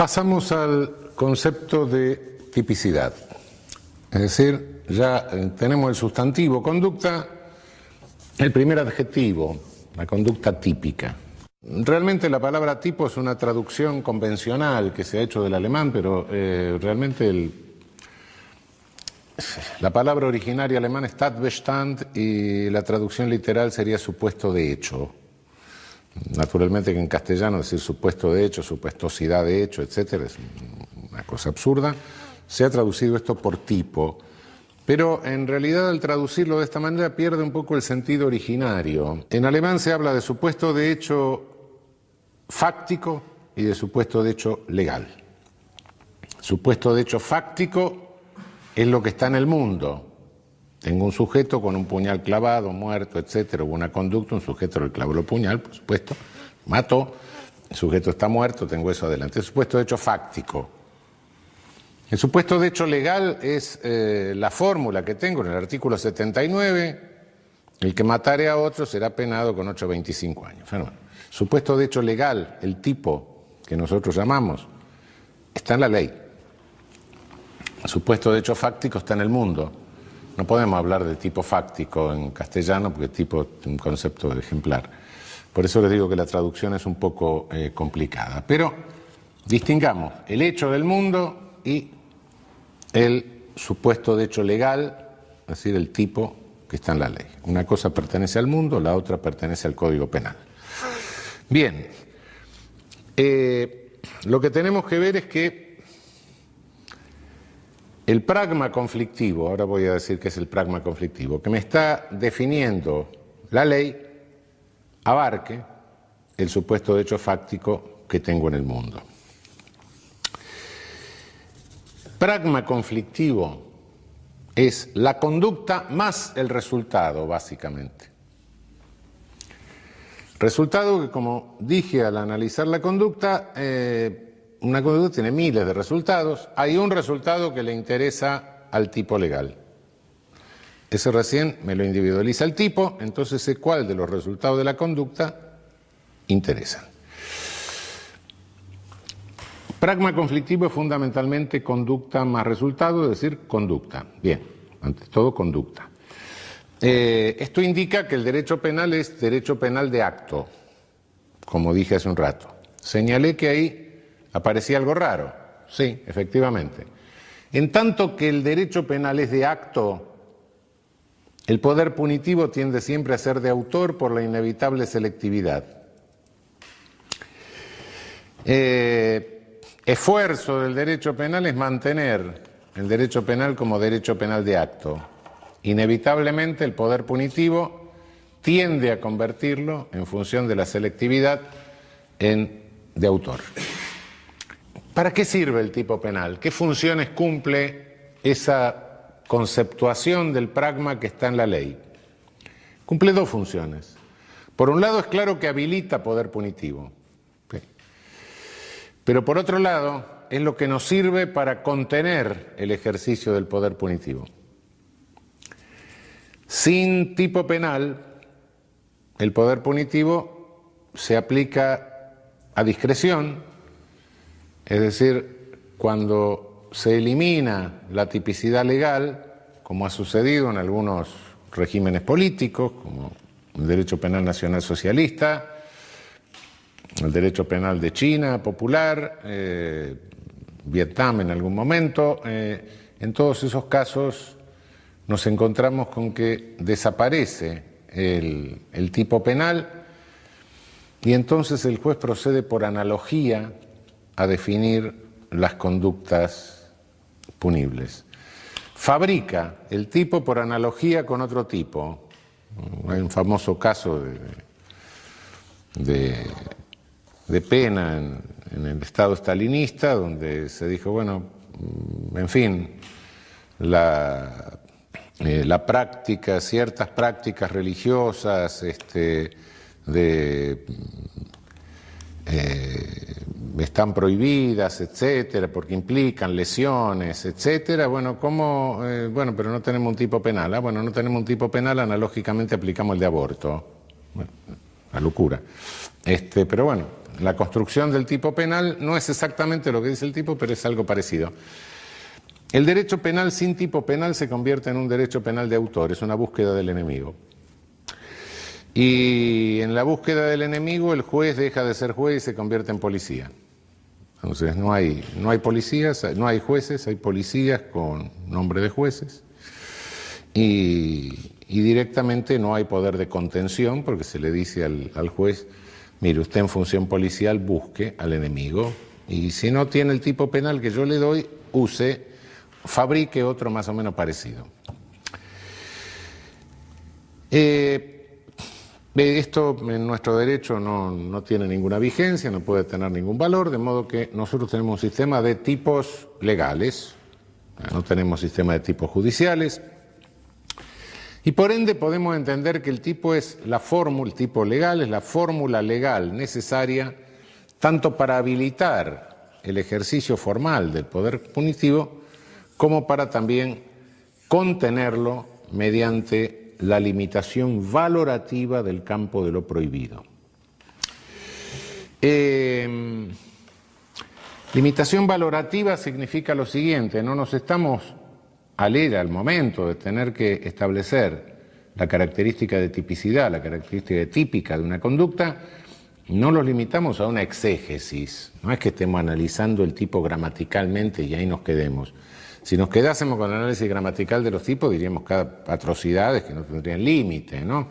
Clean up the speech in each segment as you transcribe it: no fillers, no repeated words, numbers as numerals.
Pasamos al concepto de tipicidad. Es decir, ya tenemos el sustantivo conducta, el primer adjetivo, la conducta típica. Realmente la palabra tipo es una traducción convencional que se ha hecho del alemán, pero realmente la palabra originaria alemana es Tatbestand y la traducción literal sería supuesto de hecho. Naturalmente que en castellano decir supuesto de hecho, supuestosidad de hecho, etcétera, es una cosa absurda. Se ha traducido esto por tipo, pero en realidad al traducirlo de esta manera pierde un poco el sentido originario. En alemán se habla de supuesto de hecho fáctico y de supuesto de hecho legal. Supuesto de hecho fáctico es lo que está en el mundo. Tengo un sujeto con un puñal clavado, muerto, etcétera, hubo una conducta, un sujeto le clavó el puñal, por supuesto, mató, el sujeto está muerto, tengo eso adelante. El supuesto de hecho fáctico. El supuesto de hecho legal es la fórmula que tengo en el artículo 79, el que matare a otro será penado con 8 a 25 años. Bueno, supuesto de hecho legal, el tipo que nosotros llamamos, está en la ley. El supuesto de hecho fáctico está en el mundo. No podemos hablar de tipo fáctico en castellano porque tipo es un concepto ejemplar. Por eso les digo que la traducción es un poco complicada. Pero distingamos el hecho del mundo y el supuesto de hecho legal, es decir, el tipo que está en la ley. Una cosa pertenece al mundo, la otra pertenece al Código Penal. Bien, lo que tenemos que ver es que el pragma conflictivo, ahora voy a decir qué es el pragma conflictivo, que me está definiendo la ley, abarque el supuesto de hecho fáctico que tengo en el mundo. Pragma conflictivo es la conducta más el resultado, básicamente. Resultado que, como dije al analizar la conducta, una conducta tiene miles de resultados. Hay un resultado que le interesa al tipo legal. Ese recién me lo individualiza el tipo, entonces sé cuál de los resultados de la conducta interesan. Pragma conflictivo es fundamentalmente conducta más resultado, es decir, conducta. Bien, ante todo conducta. Esto indica que el derecho penal es derecho penal de acto, como dije hace un rato. Señalé que ahí aparecía algo raro. Sí, efectivamente. En tanto que el derecho penal es de acto, el poder punitivo tiende siempre a ser de autor por la inevitable selectividad. Esfuerzo del derecho penal es mantener el derecho penal como derecho penal de acto. Inevitablemente el poder punitivo tiende a convertirlo, en función de la selectividad, en de autor. ¿Para qué sirve el tipo penal? ¿Qué funciones cumple esa conceptuación del pragma que está en la ley? Cumple dos funciones. Por un lado es claro que habilita poder punitivo. Pero por otro lado, es lo que nos sirve para contener el ejercicio del poder punitivo. Sin tipo penal, el poder punitivo se aplica a discreción, es decir, cuando se elimina la tipicidad legal, como ha sucedido en algunos regímenes políticos, como el derecho penal nacional socialista, el derecho penal de China popular, Vietnam en algún momento, en todos esos casos nos encontramos con que desaparece el tipo penal y entonces el juez procede por analogía a definir las conductas punibles. Fabrica el tipo por analogía con otro tipo. Hay un famoso caso de pena en el Estado stalinista, donde se dijo, bueno, en fin, la práctica, ciertas prácticas religiosas están prohibidas, etcétera, porque implican lesiones, etcétera. Bueno, ¿cómo? Bueno, pero no tenemos un tipo penal. Bueno, no tenemos un tipo penal, analógicamente aplicamos el de aborto. Bueno, la locura. Pero bueno, la construcción del tipo penal no es exactamente lo que dice el tipo, pero es algo parecido. El derecho penal sin tipo penal se convierte en un derecho penal de autor, es una búsqueda del enemigo. Y en la búsqueda del enemigo el juez deja de ser juez y se convierte en policía. Entonces no hay policías, no hay jueces, hay policías con nombre de jueces. Y directamente no hay poder de contención porque se le dice al juez, mire, usted en función policial busque al enemigo y si no tiene el tipo penal que yo le doy, fabrique otro más o menos parecido. Esto en nuestro derecho no tiene ninguna vigencia, no puede tener ningún valor, de modo que nosotros tenemos un sistema de tipos legales, no tenemos sistema de tipos judiciales, y por ende podemos entender que el tipo el tipo legal es la fórmula legal necesaria tanto para habilitar el ejercicio formal del poder punitivo como para también contenerlo mediante la limitación valorativa del campo de lo prohibido. Limitación valorativa significa lo siguiente, no nos estamos al momento de tener que establecer la característica de tipicidad, la característica típica de una conducta, no los limitamos a una exégesis, no es que estemos analizando el tipo gramaticalmente y ahí nos quedemos. Si nos quedásemos con el análisis gramatical de los tipos, diríamos cada atrocidades que no tendrían límite, ¿no?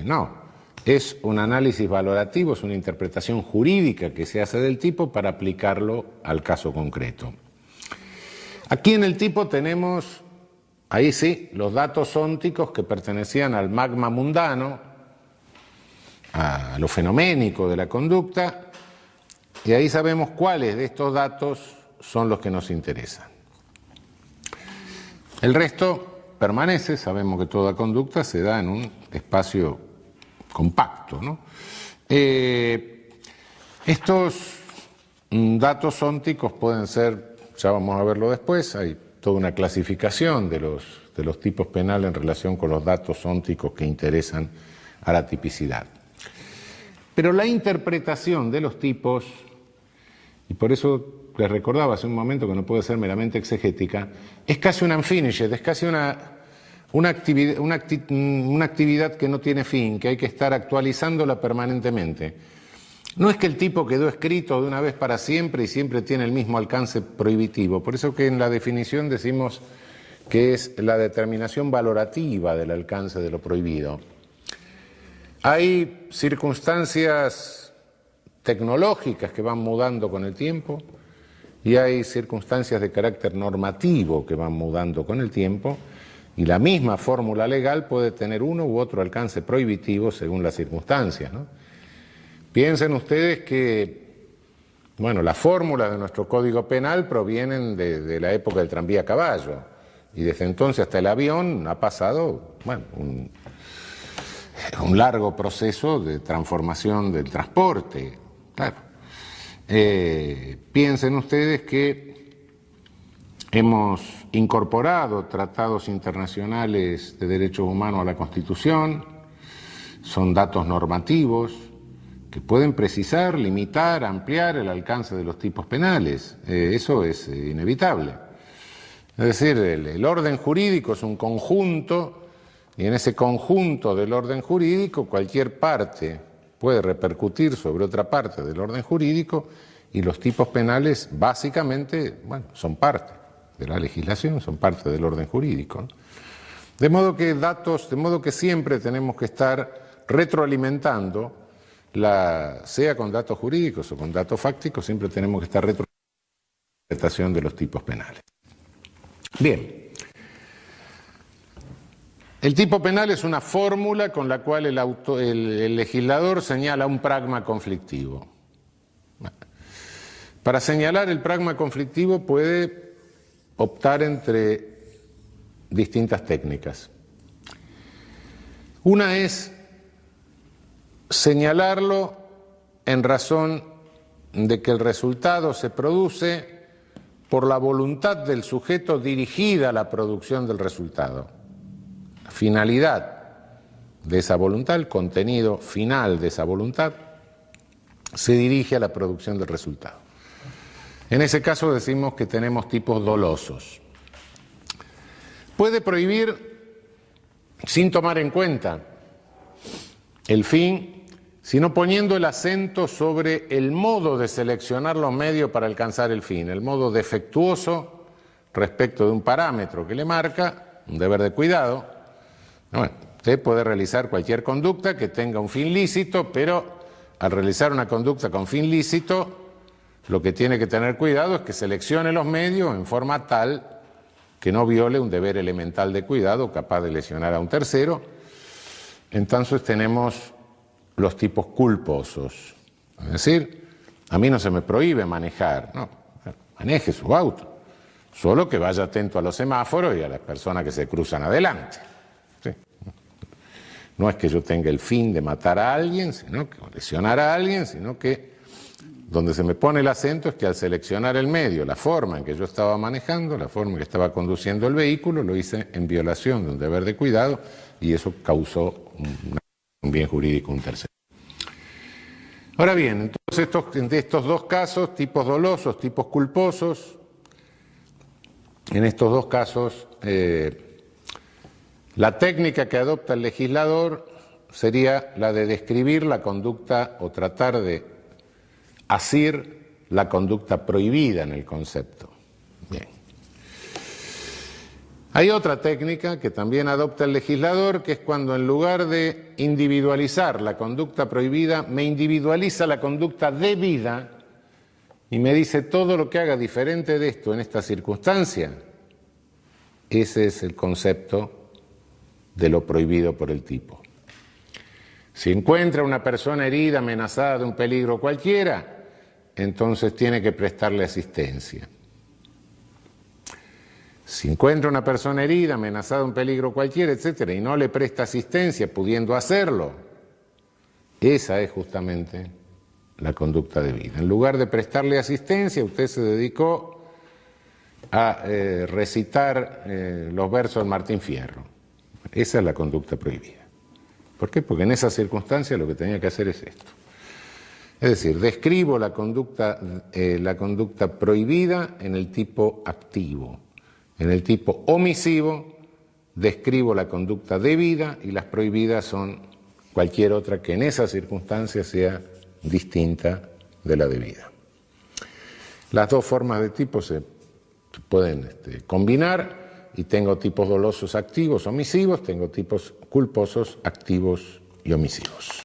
No, es un análisis valorativo, es una interpretación jurídica que se hace del tipo para aplicarlo al caso concreto. Aquí en el tipo tenemos, ahí sí, los datos ónticos que pertenecían al magma mundano, a lo fenoménico de la conducta, y ahí sabemos cuáles de estos datos son los que nos interesan. El resto permanece, sabemos que toda conducta se da en un espacio compacto, ¿no? Estos datos ónticos pueden ser, ya vamos a verlo después, hay toda una clasificación de los tipos penales en relación con los datos ónticos que interesan a la tipicidad. Pero la interpretación de los tipos, y por eso les recordaba hace un momento que no puede ser meramente exegética, es casi un unfinished, es casi una actividad que no tiene fin, que hay que estar actualizándola permanentemente. No es que el tipo quedó escrito de una vez para siempre y siempre tiene el mismo alcance prohibitivo, por eso que en la definición decimos que es la determinación valorativa del alcance de lo prohibido. Hay circunstancias tecnológicas que van mudando con el tiempo y hay circunstancias de carácter normativo que van mudando con el tiempo y la misma fórmula legal puede tener uno u otro alcance prohibitivo según las circunstancias, ¿no? Piensen ustedes que, bueno, las fórmulas de nuestro Código Penal provienen de la época del tranvía a caballo y desde entonces hasta el avión ha pasado, bueno, un largo proceso de transformación del transporte, claro. Piensen ustedes que hemos incorporado tratados internacionales de derechos humanos a la Constitución, son datos normativos que pueden precisar, limitar, ampliar el alcance de los tipos penales, eso es inevitable. Es decir, el orden jurídico es un conjunto y en ese conjunto del orden jurídico cualquier parte puede repercutir sobre otra parte del orden jurídico y los tipos penales básicamente, bueno, son parte de la legislación, son parte del orden jurídico, ¿no? De modo que siempre tenemos que estar retroalimentando, sea con datos jurídicos o con datos fácticos, siempre tenemos que estar retroalimentando la interpretación de los tipos penales. Bien. El tipo penal es una fórmula con la cual el legislador señala un pragma conflictivo. Para señalar el pragma conflictivo puede optar entre distintas técnicas. Una es señalarlo en razón de que el resultado se produce por la voluntad del sujeto dirigida a la producción del resultado. La finalidad de esa voluntad, el contenido final de esa voluntad, se dirige a la producción del resultado. En ese caso decimos que tenemos tipos dolosos. Puede prohibir sin tomar en cuenta el fin, sino poniendo el acento sobre el modo de seleccionar los medios para alcanzar el fin, el modo defectuoso respecto de un parámetro que le marca un deber de cuidado. Bueno, usted puede realizar cualquier conducta que tenga un fin lícito, pero al realizar una conducta con fin lícito, lo que tiene que tener cuidado es que seleccione los medios en forma tal que no viole un deber elemental de cuidado capaz de lesionar a un tercero. Entonces tenemos los tipos culposos. Es decir, a mí no se me prohíbe manejar, no, maneje su auto, solo que vaya atento a los semáforos y a las personas que se cruzan adelante. ¿Sí? No es que yo tenga el fin de matar a alguien, sino que lesionar a alguien, sino que donde se me pone el acento es que al seleccionar el medio, la forma en que yo estaba manejando, la forma en que estaba conduciendo el vehículo, lo hice en violación de un deber de cuidado y eso causó un bien jurídico a un tercero. Ahora bien, entonces de estos dos casos, tipos dolosos, tipos culposos, en estos dos casos la técnica que adopta el legislador sería la de describir la conducta o tratar de asir la conducta prohibida en el concepto. Bien. Hay otra técnica que también adopta el legislador, que es cuando en lugar de individualizar la conducta prohibida, me individualiza la conducta debida y me dice todo lo que haga diferente de esto en esta circunstancia. Ese es el concepto de lo prohibido por el tipo. Si encuentra una persona herida, amenazada de un peligro cualquiera, entonces tiene que prestarle asistencia. Si encuentra una persona herida, amenazada de un peligro cualquiera, etcétera, y no le presta asistencia, pudiendo hacerlo, esa es justamente la conducta debida. En lugar de prestarle asistencia, usted se dedicó a recitar los versos de Martín Fierro. Esa es la conducta prohibida. ¿Por qué? Porque en esa circunstancia lo que tenía que hacer es esto. Es decir, describo la conducta prohibida en el tipo activo. En el tipo omisivo describo la conducta debida y las prohibidas son cualquier otra que en esa circunstancia sea distinta de la debida. Las dos formas de tipo se pueden combinar y tengo tipos dolosos activos, omisivos, tengo tipos culposos activos y omisivos.